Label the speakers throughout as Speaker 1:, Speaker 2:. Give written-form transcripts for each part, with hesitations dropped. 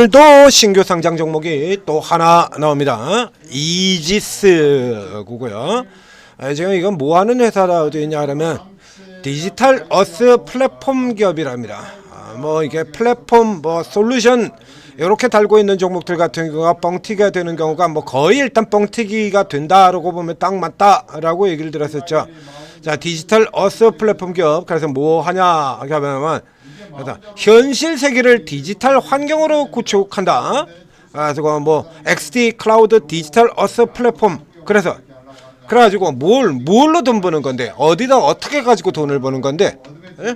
Speaker 1: 오늘도 신규 상장 종목이 또 하나 나옵니다. 이지스고요. 지금 이건 뭐 하는 회사라 되어 있냐 하면 디지털 어스 플랫폼 기업이랍니다. 뭐 이게 플랫폼 뭐 솔루션 이렇게 달고 있는 종목들 같은 경우가 뻥튀기가 되는 경우가 뭐 거의 일단 뻥튀기가 된다라고 보면 딱 맞다라고 얘기를 들었었죠. 자, 디지털 어스 플랫폼 기업, 그래서 뭐 하냐 하면 현실 세계를 디지털 환경으로 구축한다. 그래서 뭐 XD 클라우드 디지털 어스 플랫폼. 그래가지고 뭘로 돈 버는 건데, 어디다 어떻게 가지고 돈을 버는 건데, 예?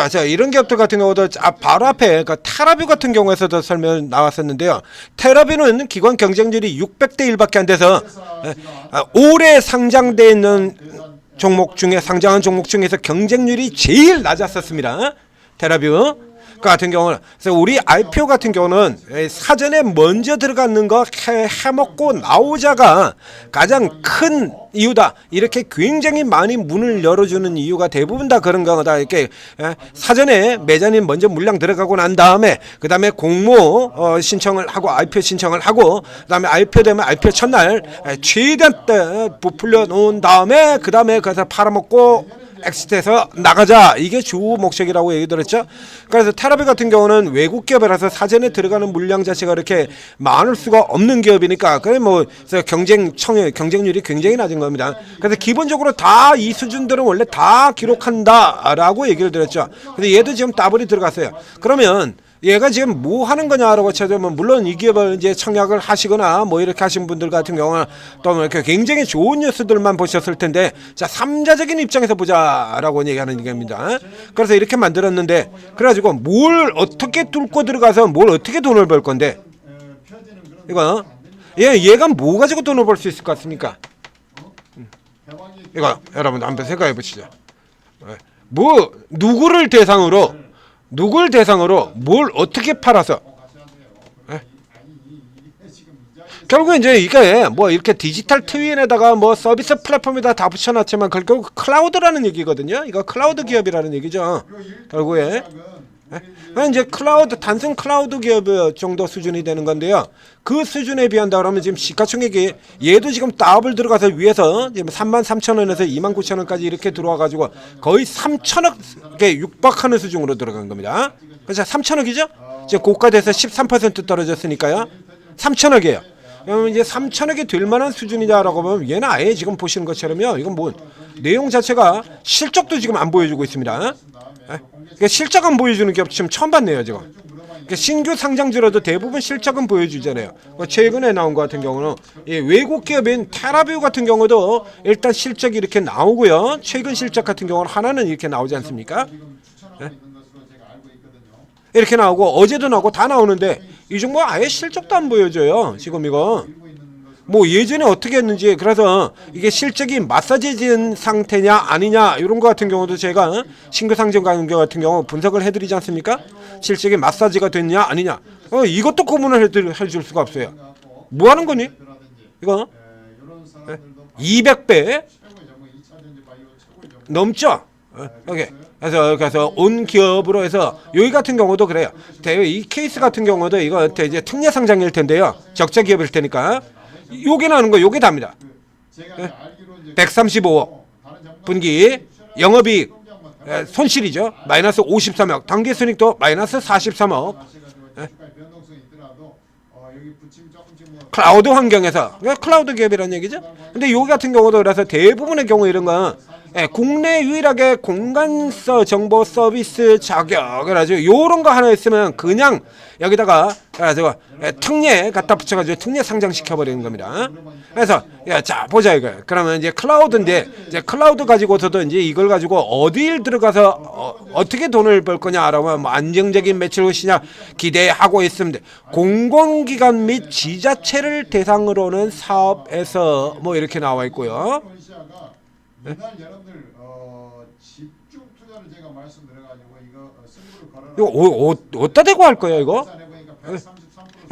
Speaker 1: 자, 이런 기업들 같은 경우도 바로 앞에 테라뷰 같은 경우에서도 설명 나왔었는데요. 테라뷰는 기관 경쟁률이 600대 1밖에 안 돼서 올해 상장돼 있는 종목 중에 상장한 종목 중에서 경쟁률이 제일 낮았었습니다. 테라뷰 같은 경우는. 그래서 우리 IPO 같은 경우는 사전에 먼저 들어가는 거 해먹고 나오자가 가장 큰 이유다. 이렇게 굉장히 많이 문을 열어주는 이유가 대부분 다 그런 거다. 이렇게 사전에 매자님 먼저 물량 들어가고 난 다음에 그 다음에 공모 신청을 하고 IPO 신청을 하고 그 다음에 IPO 되면 IPO 첫날 최대한 때 부풀려 놓은 다음에 그 다음에 가서 팔아먹고 엑시트에서 나가자. 이게 주 목적이라고 얘기 들었죠. 그래서 테라뷰 같은 경우는 외국 기업이라서 사전에 들어가는 물량 자체가 이렇게 많을 수가 없는 기업이니까 그래 뭐 경쟁률이 굉장히 낮은 겁니다. 그래서 기본적으로 다 이 수준들은 원래 다 기록한다라고 얘기를 들었죠. 근데 얘도 지금 더블이 들어갔어요. 그러면 얘가 지금 뭐 하는 거냐라고 찾으면 물론 이 기업을 이제 청약을 하시거나 뭐 이렇게 하신 분들 같은 경우는 또 이렇게 굉장히 좋은 뉴스들만 보셨을 텐데, 자, 3자적인 입장에서 보자라고 얘기하는 얘기입니다. 그래서 이렇게 만들었는데, 그래가지고 뭘 어떻게 뚫고 들어가서 뭘 어떻게 돈을 벌 건데, 이거 얘가 뭐 가지고 돈을 벌 수 있을 것 같습니까? 이거 여러분 한번 생각해 보시죠. 뭐 누구를 대상으로 뭘 어떻게 팔아서 결국 이제 이게 뭐 이렇게 디지털 트윈에다가 뭐 서비스 플랫폼에다 다 붙여놨지만 결국 클라우드라는 얘기거든요. 이거 클라우드 기업이라는 얘기죠. 결국에 이제 단순 클라우드 기업 정도 수준이 되는 건데요. 그 수준에 비한다 그러면 지금 시가총액이 얘도 지금 더블 들어가서 위에서 지금 33,000원에서 29,000원까지 이렇게 들어와가지고 거의 3,000억에 육박하는 수준으로 들어간 겁니다. 그래서 3,000억이죠? 지금 고가돼서 13% 떨어졌으니까요. 3,000억이에요. 그러면 이제 3,000억이 될 만한 수준이다라고 보면 얘는 아예 지금 보시는 것처럼요. 이건 뭐 내용 자체가 실적도 지금 안 보여주고 있습니다. 그러니까 실적 안 보여주는 기업 지금 처음 봤네요, 지금. 그러니까 신규 상장주라도 대부분 실적은 보여주잖아요. 최근에 나온 것 같은 경우는 외국 기업인 테라뷰 같은 경우도 일단 실적이 이렇게 나오고요. 최근 실적 같은 경우는 하나는 이렇게 나오지 않습니까? 이렇게 나오고 어제도 나오고 다 나오는데 이 종목 아예 실적도 안 보여줘요. 지금 이거. 뭐 예전에 어떻게 했는지, 그래서 이게 실적이 마사지진 상태냐 아니냐 이런 거 같은 경우도 제가 신규 상장 같은 경우 분석을 해드리지 않습니까? 실적이 마사지가 됐냐 아니냐 이것도 구분을 해줄 수가 없어요. 뭐 하는 거니? 이거 200배 넘죠? 오케이. 그래서 온 기업으로 해서 여기 같은 경우도 그래요. 이 케이스 같은 경우도 이거 이제 특례 상장일 텐데요. 적자 기업일 테니까. 요게 나오는 거 요게 답니다. 135억 분기 영업이익 손실이죠. 마이너스 53억, 당기순이익도 마이너스 43억. 클라우드 환경에서 클라우드 기업이라는 얘기죠. 근데 여기 같은 경우도 그래서 대부분의 경우 이런 건 국내 유일하게 공간 정보 서비스 자격을 아주 요런 거 하나 있으면 그냥 여기다가 그래가지고 특례 갖다 붙여가지고 특례 상장시켜 버리는 겁니다. 그래서 자 보자 이거. 그러면 이제 클라우드인데 이제 클라우드 가지고서도 이제 이걸 가지고 어디를 들어가서 어떻게 돈을 벌 거냐라고 뭐 안정적인 매출 시장 기대하고 있습니다. 공공기관 및 지자체를 대상으로는 사업에서 뭐 이렇게 나와 있고요. 여러분들 집중 투자를 제가 말씀드려가지고 이거 승부를 걸어. 이거 어디다 대고 할 거예요 이거?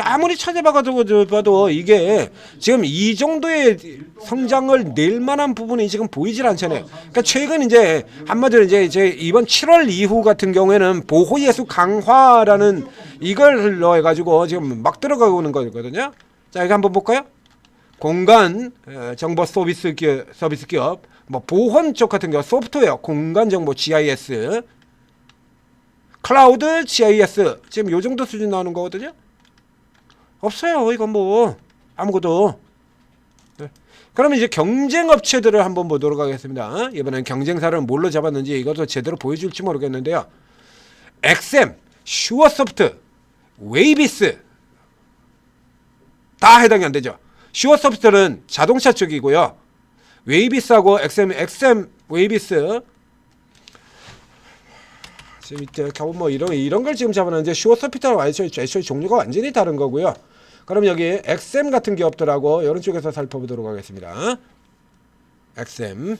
Speaker 1: 아무리 찾아봐도 이게 지금 이 정도의 성장을 낼 만한 부분이 지금 보이질 않잖아요. 그러니까 최근 이제 한마디로 이제 이번 7월 이후 같은 경우에는 보호 예수 강화라는 이걸 넣어가지고 지금 막 들어가고 있는 거거든요. 자, 이거 한번 볼까요? 공간 정보 서비스 기업, 뭐 보건 쪽 같은 경우 소프트웨어, 공간 정보 GIS, 클라우드 GIS 지금 요 정도 수준 나오는 거거든요. 없어요. 이건 뭐 아무것도. 네. 그러면 이제 경쟁 업체들을 한번 보도록 하겠습니다. 이번엔 경쟁사를 뭘로 잡았는지 이것도 제대로 보여줄지 모르겠는데요. 엑셈, 슈어소프트, 웨이비스 다 해당이 안 되죠. 슈어소프트는 자동차 쪽이고요. 웨이비스하고 엑셈 웨이비스 지금 이때 뭐 이런 걸 지금 잡았는데 슈어소프트와 애초에 종류가 완전히 다른 거고요. 그럼 여기 엑셈 같은 기업들하고 이런 쪽에서 살펴보도록 하겠습니다. 엑셈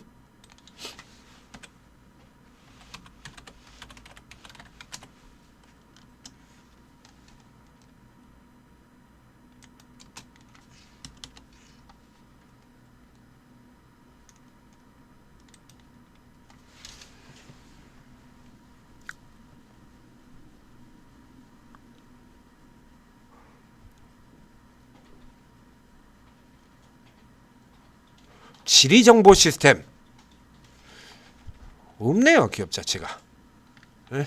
Speaker 1: 지리정보 시스템 없네요. 기업 자체가. 네?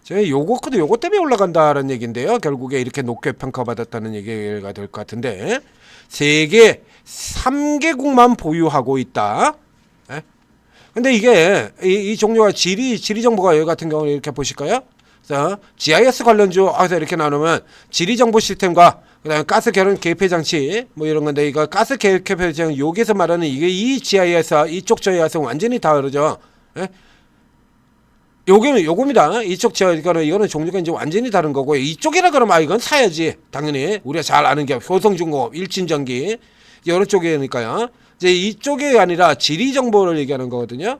Speaker 1: 제가 요거 때문에 올라간다는 얘기인데요. 결국에 이렇게 높게 평가받았다는 얘기가 될 것 같은데 세계 3개국만 보유하고 있다. 네? 근데 이게 이 종류가 지리 정보가 여기 같은 경우는 이렇게 보실까요? 자, GIS 관련주 이렇게 나누면 지리 정보 시스템과 그다음에 가스 결혼 개폐 장치 뭐 이런 건데 이거 가스 개폐 장치 여기서 말하는 이게 이 GIS 이쪽 GIS는 완전히 다르죠. 예? 요겁니다. 이쪽 이거는 종류가 이제 완전히 다른 거고 이쪽이라 그러면 이건 사야지. 당연히 우리가 잘 아는 기업 효성중공업, 일진전기 이런 쪽이니까요. 이제 이쪽이 아니라 지리 정보를 얘기하는 거거든요.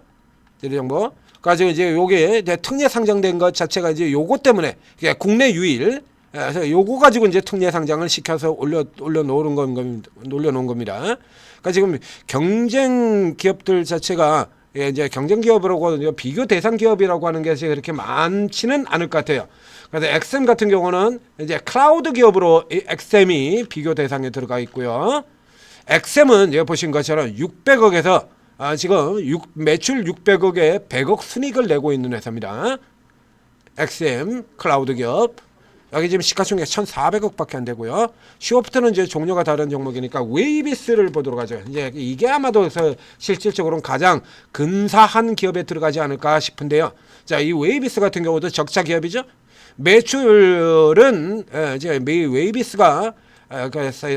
Speaker 1: 지리 정보. 가지고 이제 요게 특례 상장된 것 자체가 이제 요거 때문에 국내 유일. 그래서 요거 가지고 이제 특례 상장을 시켜서 올려놓은 겁니다. 그러니까 지금 경쟁 기업들 자체가 이제 경쟁 기업이라고 비교 대상 기업이라고 하는 게 그렇게 많지는 않을 것 같아요. 그래서 엑셈 같은 경우는 이제 클라우드 기업으로 엑셈이 비교 대상에 들어가 있고요. 엑셈은 여기 보신 것처럼 600억에서 지금 매출 600억에 100억 순이익을 내고 있는 회사입니다. 엑셈 클라우드 기업. 여기 지금 시가총액 1,400억밖에 안 되고요. 슈어프트는 이제 종류가 다른 종목이니까 웨이비스를 보도록 하죠. 이제 이게 아마도 실질적으로는 가장 근사한 기업에 들어가지 않을까 싶은데요. 자, 이 웨이비스 같은 경우도 적자 기업이죠. 매출은 이제 웨이비스가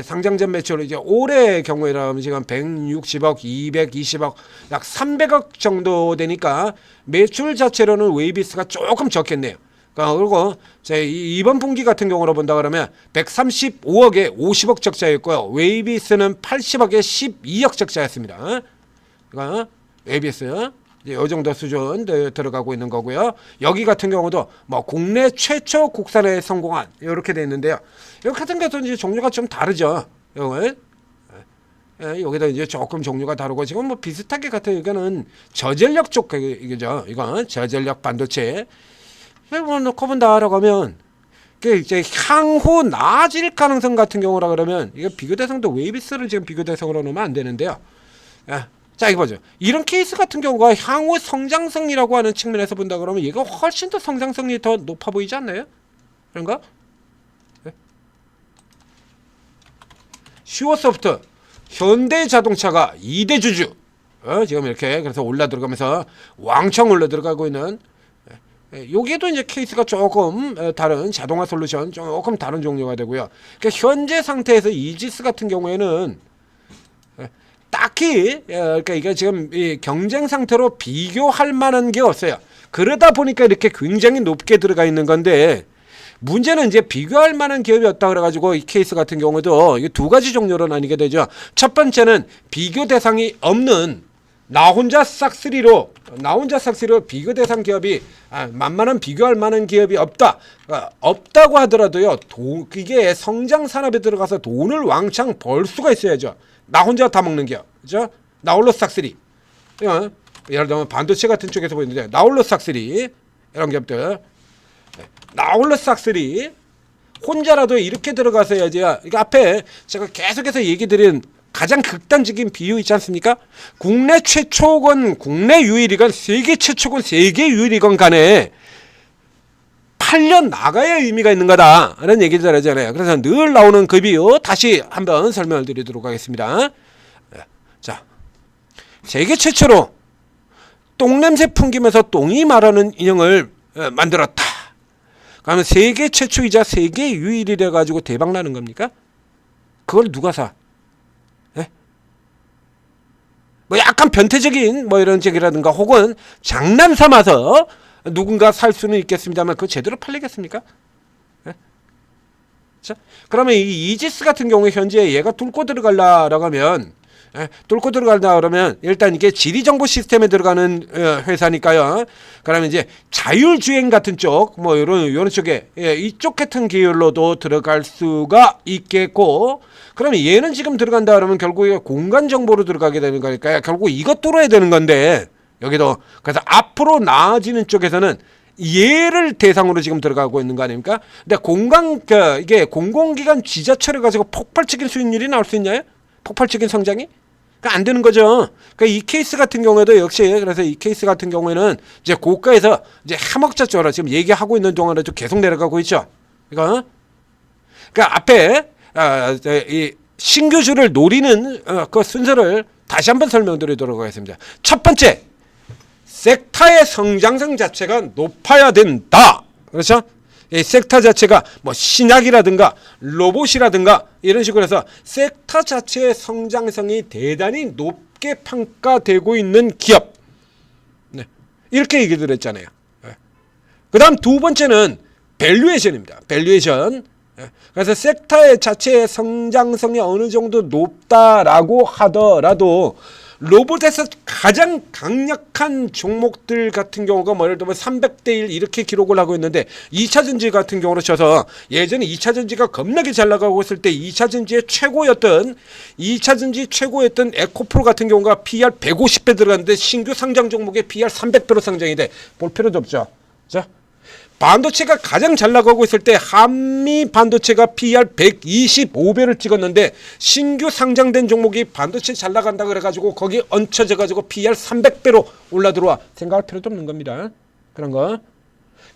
Speaker 1: 상장전 매출은 이제 올해 경우에라면 지금 160억, 220억, 약 300억 정도 되니까 매출 자체로는 웨이비스가 조금 적겠네요. 그리고 이번 분기 같은 경우로 본다 그러면 135억에 50억 적자였고요. 웨이비스는 80억에 12억 적자였습니다. 그러니까 웨이비스 이 정도 수준 들어가고 있는 거고요. 여기 같은 경우도 뭐 국내 최초 국산에 성공한 이렇게 돼 있는데요. 여기 같은 경우도 이제 종류가 좀 다르죠. 여기다 이제 조금 종류가 다르고 지금 뭐 비슷하게 같은 이거는 저전력 쪽 이거죠. 이건 저전력 반도체. 뭐 놓고 본다라고 하면 이제 향후 나아질 가능성 같은 경우라 그러면 이거 비교 대상도 웨이비스를 지금 비교 대상으로 놓으면 안 되는데요. 자, 이거 보죠. 이런 케이스 같은 경우가 향후 성장성이라고 하는 측면에서 본다 그러면 얘가 훨씬 더 성장성이 더 높아 보이지 않나요? 그런가? 네? 슈어소프트 현대자동차가 2대 주주 지금 이렇게 그래서 올라 들어가면서 왕창 올라 들어가고 있는 여기에도 이제 케이스가 조금 다른 자동화 솔루션 조금 다른 종류가 되고요. 그러니까 현재 상태에서 이지스 같은 경우에는 딱히 그러니까 이게 지금 이 경쟁 상태로 비교할 만한 게 없어요. 그러다 보니까 이렇게 굉장히 높게 들어가 있는 건데 문제는 이제 비교할 만한 기업이 없다 그래가지고 이 케이스 같은 경우도 이게 두 가지 종류로 나뉘게 되죠. 첫 번째는 비교 대상이 없는 나 혼자 싹쓸이로 비교 대상 기업이 만만한 비교할 만한 기업이 없다고 하더라도요. 이게 성장 산업에 들어가서 돈을 왕창 벌 수가 있어야죠. 나 혼자 다 먹는 기업, 그죠? 나 홀로 싹쓸이. 예를 들면 반도체 같은 쪽에서 보이는데 나 홀로 싹쓸이 이런 기업들, 나 홀로 싹쓸이 혼자라도 이렇게 들어가서야지. 이거 앞에 제가 계속해서 얘기 드린 가장 극단적인 비유 있지 않습니까? 국내 최초건 국내 유일이건 세계 최초건 세계 유일이건 간에 팔려 나가야 의미가 있는 거다라는 얘기를 하잖아요. 그래서 늘 나오는 그 비유 다시 한번 설명을 드리도록 하겠습니다. 자, 세계 최초로 똥냄새 풍기면서 똥이 말하는 인형을 만들었다. 그러면 세계 최초이자 세계 유일이래 가지고 대박 나는 겁니까? 그걸 누가 사? 뭐 약간 변태적인 뭐 이런 얘기라든가 혹은 장난 삼아서 누군가 살 수는 있겠습니다만 그거 제대로 팔리겠습니까? 자, 그러면 이 이지스 같은 경우에 현재 얘가 뚫고 들어가려고 하면 그러면 일단 이게 지리정보 시스템에 들어가는 회사니까요. 그러면 이제 자율주행 같은 쪽 뭐 이런 쪽에 이쪽 같은 계열로도 들어갈 수가 있겠고, 그러면 얘는 지금 들어간다 그러면 결국에 공간 정보로 들어가게 되는 거니까 결국 이것 뚫어야 되는 건데 여기도 그래서 앞으로 나아지는 쪽에서는 얘를 대상으로 지금 들어가고 있는 거 아닙니까? 근데 이게 공공기관 지자체를 가지고 폭발적인 수익률이 나올 수 있나요? 폭발적인 성장이? 안 되는 거죠. 그러니까 이 케이스 같은 경우에도 역시 그래서 이 케이스 같은 경우에는 이제 고가에서 이제 해먹자 쪽으로 지금 얘기하고 있는 동안에도 계속 내려가고 있죠. 그러니까 앞에 이 신규주를 노리는 그 순서를 다시 한번 설명드리도록 하겠습니다. 첫 번째, 섹터의 성장성 자체가 높아야 된다. 그렇죠? 이 섹터 자체가 뭐 신약이라든가 로봇이라든가 이런 식으로 해서 섹터 자체의 성장성이 대단히 높게 평가되고 있는 기업, 이렇게 얘기를 했잖아요. 그 다음 두 번째는 밸류에이션입니다. 밸류에이션. 그래서 섹터의 자체의 성장성이 어느 정도 높다라고 하더라도 로봇에서 가장 강력한 종목들 같은 경우가 뭐 예를 들면 300대 1 이렇게 기록을 하고 있는데 2차전지 같은 경우로 쳐서 예전에 2차전지가 겁나게 잘 나가고 있을 때 2차전지의 최고였던 에코프로 같은 경우가 PR 150배 들어갔는데 신규 상장 종목의 PR 300배로 상장이 돼. 볼 필요도 없죠. 자, 반도체가 가장 잘 나가고 있을 때 한미 반도체가 PR 125배를 찍었는데 신규 상장된 종목이 반도체 잘 나간다 그래가지고 거기 얹혀져 가지고 PR 300배로 올라 들어와. 생각할 필요도 없는 겁니다. 그런 거.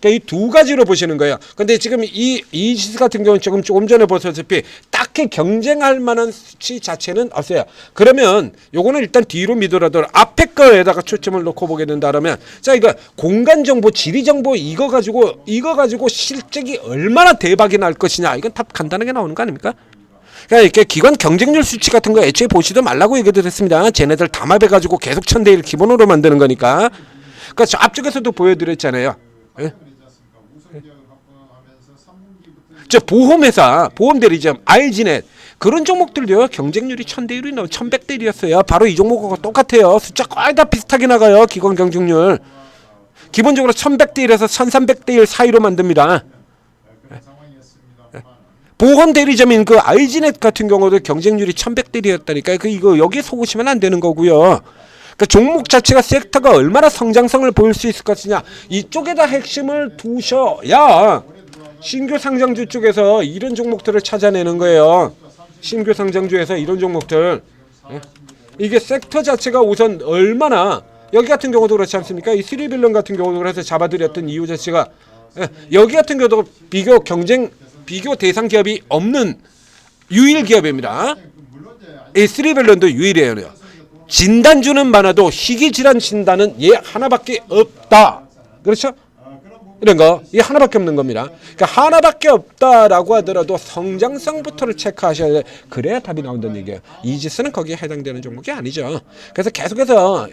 Speaker 1: 그러니까 이 두 가지로 보시는 거예요. 근데 지금 이 이지스 같은 경우는 조금 전에 보셨다시피 딱히 경쟁할 만한 수치 자체는 없어요. 그러면 요거는 일단 뒤로 미더라도 앞에 거에다가 초점을 놓고 보게 된다면, 자, 이거 공간 정보, 지리 정보 이거 가지고 실적이 얼마나 대박이 날 것이냐, 이건 다 간단하게 나오는 거 아닙니까? 그러니까 이렇게 기관 경쟁률 수치 같은 거 애초에 보시도 말라고 얘기를 했습니다. 쟤네들 담합해가지고 계속 1000대 1 기본으로 만드는 거니까. 그러니까 저 앞쪽에서도 보여드렸잖아요. 예? 저 보험회사, 보험대리점, 알지넷 그런 종목들도요 경쟁률이 1000대 1이 1100대 1이었어요. 바로 이 종목하고 똑같아요. 숫자 거의 다 비슷하게 나가요. 기관 경쟁률 기본적으로 1100대 1에서 1300대 1 사이로 만듭니다. 보험대리점인 그 알지넷 같은 경우도 경쟁률이 1100대 1이었다니까. 이거 여기에 속으시면 안 되는 거고요. 그러니까 종목 자체가 섹터가 얼마나 성장성을 보일 수 있을 것이냐, 이쪽에다 핵심을 두셔야 신규 상장주 쪽에서 이런 종목들을 찾아내는 거예요. 신규 상장주에서 이런 종목들. 이게 섹터 자체가 우선 얼마나, 여기 같은 경우도 그렇지 않습니까? 이 3빌런 같은 경우도 그래서 잡아드렸던 이유 자체가 여기 같은 경우도 비교 대상 기업이 없는 유일 기업입니다. 이 3빌런도 유일이에요. 진단주는 많아도 희귀질환 진단은 얘 하나밖에 없다. 그렇죠? 이런 거, 이 하나밖에 없는 겁니다. 그러니까 하나밖에 없다라고 하더라도 성장성부터를 체크하셔야 돼. 그래야 답이 나온다는 얘기예요. 이지스는 거기에 해당되는 종목이 아니죠. 그래서 계속해서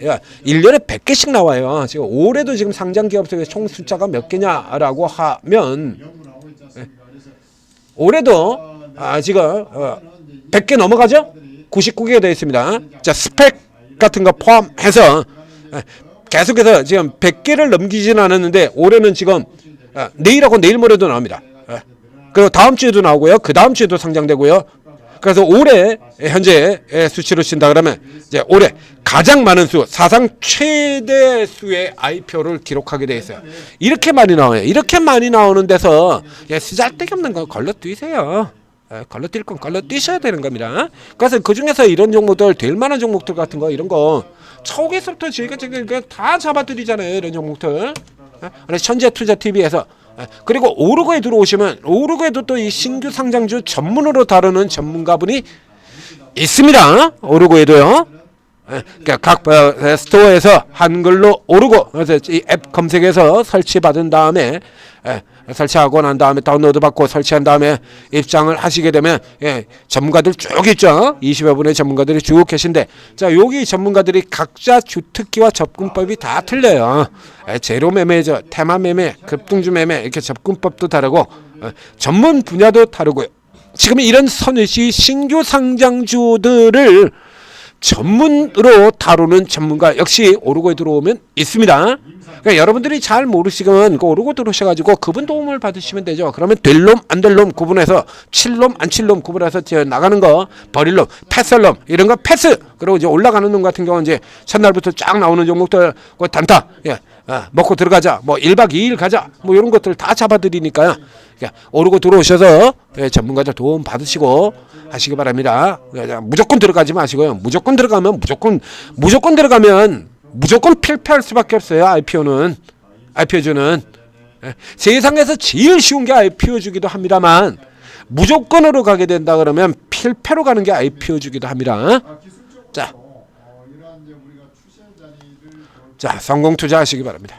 Speaker 1: 1년에 100개씩 나와요. 지금 올해도 지금 상장 기업 중에 총 숫자가 몇 개냐라고 하면 올해도 지금 100개 넘어가죠? 99개가 되어 있습니다. 자, 스펙 같은 거 포함해서 계속해서 지금 100개를 넘기지는 않았는데 올해는 지금 내일하고 내일 모레도 나옵니다. 그리고 다음 주에도 나오고요. 그 다음 주에도 상장되고요. 그래서 올해 현재 수치로 친다 그러면 이제 올해 가장 많은 수, 사상 최대 수의 IPO를 기록하게 돼 있어요. 이렇게 많이 나와요. 이렇게 많이 나오는 데서 쓰잘데기 없는 거 걸러뛰세요. 걸러뛸 건 걸러뛰셔야 되는 겁니다. 그래서 그 중에서 이런 종목들, 될 만한 종목들 같은 거, 이런 거 초기서부터 지금까지 다 잡아드리잖아요. 이런 종목들. 천재투자TV에서. 그리고 오르고에 들어오시면 오르고에도 또 이 신규 상장주 전문으로 다루는 전문가분이 있습니다. 오르고에도요. 그러니까 각 스토어에서 한글로 오르고, 그래서 이 앱 검색해서 설치받은 다음에 설치하고 난 다음에 다운로드 받고 설치한 다음에 입장을 하시게 되면 전문가들 쭉 있죠. 20여 분의 전문가들이 쭉 계신데, 자, 여기 전문가들이 각자 주특기와 접근법이 다 틀려요. 제로 매매죠, 테마 매매, 급등주 매매, 이렇게 접근법도 다르고 전문 분야도 다르고요. 지금 이런 선의시 신규 상장주들을 전문으로 다루는 전문가 역시 오르고에 들어오면 있습니다. 그러니까 여러분들이 잘 모르시면 그 오르고 들어오셔가지고 그분 도움을 받으시면 되죠. 그러면 될 놈 안 될 놈 구분해서, 칠 놈 안 칠 놈 구분해서 나가는 거, 버릴 놈, 패스할 놈, 이런 거 패스. 그리고 이제 올라가는 놈 같은 경우는 이제 첫날부터 쫙 나오는 종목들 그 단타, 먹고 들어가자, 뭐 1박 2일 가자, 뭐 이런 것들 다 잡아드리니까요. 그러니까 오르고 들어오셔서 전문가들 도움 받으시고 하시기 바랍니다. 무조건 들어가지 마시고요. 무조건 들어가면 무조건 필패할 수밖에 없어요. IPO주는 세상에서 제일 쉬운 게 IPO주기도 합니다만, 무조건으로 가게 된다 그러면 필패로 가는 게 IPO주기도 합니다. 자, 성공 투자하시기 바랍니다.